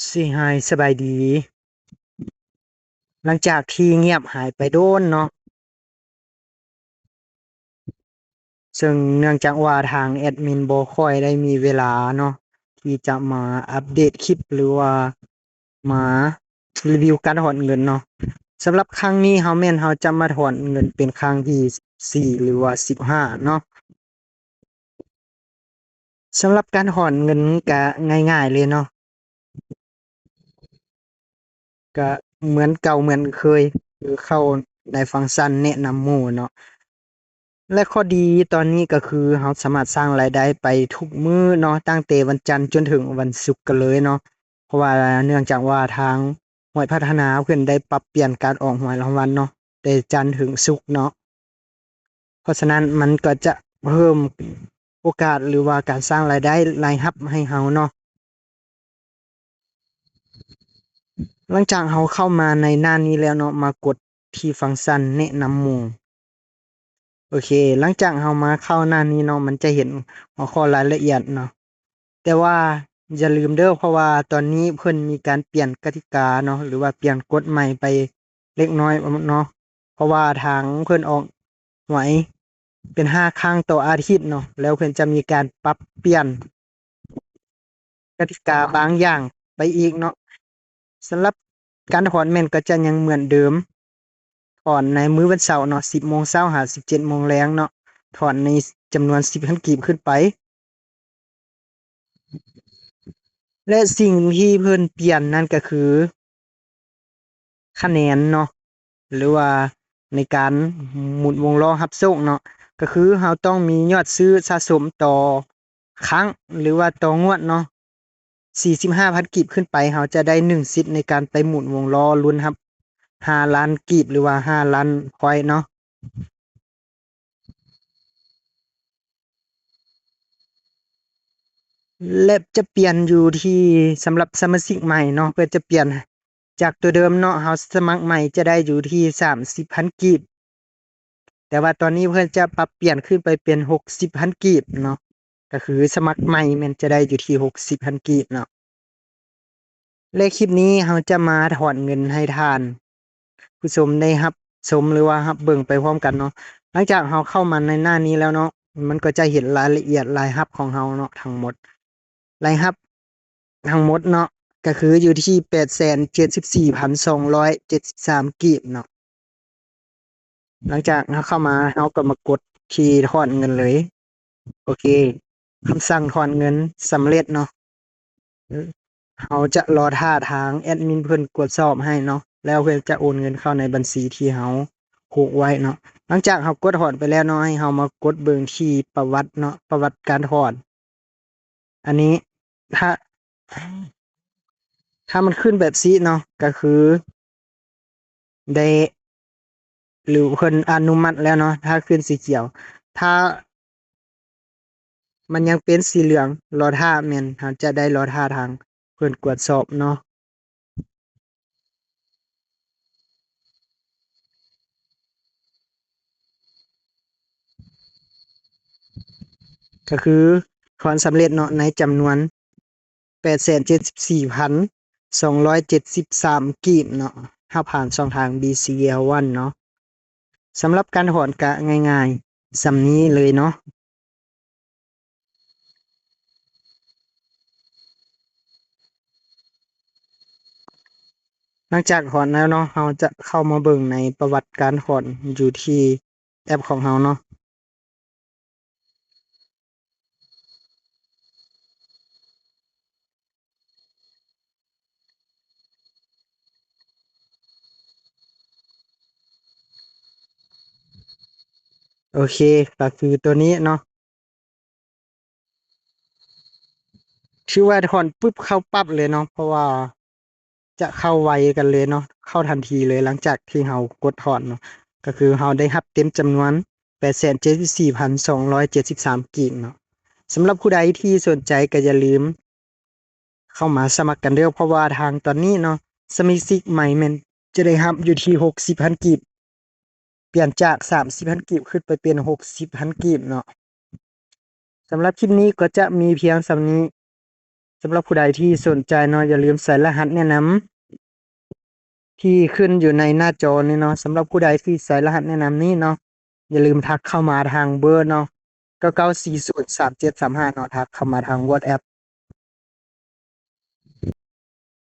สิหายสบายดีหลังจากที่เงียบหายไปโดนเนาะซึ่งเนื่องจากว่าทางแอดมินบ่ค่อยได้มีเวลาเนาะที่จะมาอัปเดตคลิปหรือว่ามารีวิวการถอนเงินเนาะสำหรับครั้งนี้เราจะมาถอนเงินเป็นครั้งที่14หรือว่า15เนาะสำหรับการถอนเงินก็ง่ายๆเลยเนาะก็เหมือนเก่าเหมือนเคยคือเข้าในฟังก์ชันแนะนำหมู่เนาะ และข้อดีตอนนี้ก็คือเราสามารถสร้างรายได้ไปทุกมื้อเนาะตั้งแต่วันจันทร์จนถึงวันศุกร์กันเลยเนาะเพราะว่าเนื่องจากว่าทางหวยพัฒนาเพิ่นได้ปรับเปลี่ยนการออกหวยรางวัลเนาะแต่จันทร์ถึงศุกร์เนาะเพราะฉะนั้นมันก็จะเพิ่มโอกาสหรือว่าการสร้างรายได้รายรับให้เราเนาะหลังจากเราเข้ามาในหน้านี้แล้วเนาะมากดที่ฟังก์ชันแนะนำหมู่ โอเคหลังจากเรามาเข้าหน้านี้เนาะมันจะเห็นหัวข้อรายละเอียดเนาะแต่ว่าอย่าลืมเด้อเพราะว่าตอนนี้เพิ่นมีการเปลี่ยนกติกาเนาะหรือว่าเปลี่ยนกฎใหม่ไปเล็กน้อยเนาะเพราะว่าทางเพิ่นออกหวยเป็น5ครั้งต่ออาทิตย์เนาะแล้วเพิ่นจะมีการปรับเปลี่ยนกติกาบางอย่างไปอีกเนาะสำหรับการถอนแม่นก็จะยังเหมือนเดิม ถอนในมื้อวันเสาร์เนาะ10โมงเช้าหา17โมงแลงเนาะถอนในจำนวน10,000กีบขึ้นไปและสิ่งที่เพิ่นเปลี่ยนนั่นก็คือคะแนนเนาะหรือว่าในการหมุนวงล้อรับโชคเนาะก็คือเราต้องมียอดซื้อสะสมต่อครั้งหรือว่าต่องวดเนาะ45,000กีบขึ้นไปเราจะได้1สิทธิ์ในการไปหมุนวงล้อลุ้นรับ5,000,000กีบหรือว่า5,000,000พอยต์เนาะ และจะเปลี่ยนอยู่ที่สำหรับสมาชิกใหม่เนาะเพื่อจะเปลี่ยนจากตัวเดิมเนาะเราสมัครใหม่จะได้อยู่ที่30,000กีบแต่ว่าตอนนี้เพิ่นจะปรับเปลี่ยนขึ้นไปเป็น60,000กีบเนาะก็คือสมัครใหม่แม่นจะได้อยู่ที่60,000กีบเนาะและคลิปนี้เราจะมาถอนเงินให้ท่านผู้ชมได้รับชมหรือว่ารับเบิ่งไปพร้อมกันเนาะหลังจากเราเข้ามาในหน้านี้แล้วเนาะมันก็จะเห็นรายละเอียดรายรับของเราเนาะทั้งหมดรายรับ ทั้งหมดเนาะก็คืออยู่ที่874,273กีบเนาะหลังจากเราเข้ามาเราก็มากดที่ถอนเงินเลยโอเคคำสั่งถอนเงินสำเร็จเนาะเราจะรอท่าทางแอดมินเพิ่นตรวจสอบให้เนาะแล้วเพิ่นจะโอนเงินเข้าในบัญชีที่เราผูกไว้เนาะหลังจากเรากดถอนไปแล้วเนาะให้เรามากดเบิ่งที่ประวัติเนาะประวัติการถอนอันนี้ถ้ามันขึ้นแบบนี้เนาะก็คือได้ หรือเพิ่นอนุมัติแล้วเนาะถ้าขึ้นสีเขียวถ้ามันยังเป็นสีเหลืองรอท่าแม่นเราจะได้รอท่าทางเพิ่นตรวจสอบเนาะก็คือถอนสำเร็จเนาะในจำนวน874,273กีบเนาะถ้าผ่านช่องทาง BCL1 เนาะสำหรับการถอนก็ง่ายๆส่ำนี้เลยเนาะหลังจากถอนแล้วเนาะเราจะเข้ามาเบิ่งในประวัติการถอนอยู่ที่แอปของเราเนาะ โอเคก็คือตัวนี้เนาะชื่อว่าถอนปุ๊บเข้าปั๊บเลยเนาะเพราะว่าจะเข้าไวกันเลยเนาะเข้าทันทีเลยหลังจากที่เรากดถอนเนาะก็คือเราได้รับเต็มจำนวน874,273กีบเนาะสำหรับผู้ใดที่สนใจก็อย่าลืมเข้ามาสมัครกันเด้อเพราะว่าทางตอนนี้เนาะสมาชิกใหม่แม่นจะได้รับอยู่ที่60,000กีบเปลี่ยนจาก30,000กีบขึ้นไปเป็น60,000กีบเนาะสำหรับคลิปนี้ก็จะมีเพียงส่ำนี้ สำหรับผู้ใดที่สนใจเนาะอย่าลืมใส่รหัสแนะนำที่ขึ้นอยู่ในหน้าจอนี่เนาะสำหรับผู้ใดที่ใส่รหัสแนะนำนี้เนาะอย่าลืมทักเข้ามาทางเบอร์เนาะ99403735เนาะทักเข้ามาทาง WhatsApp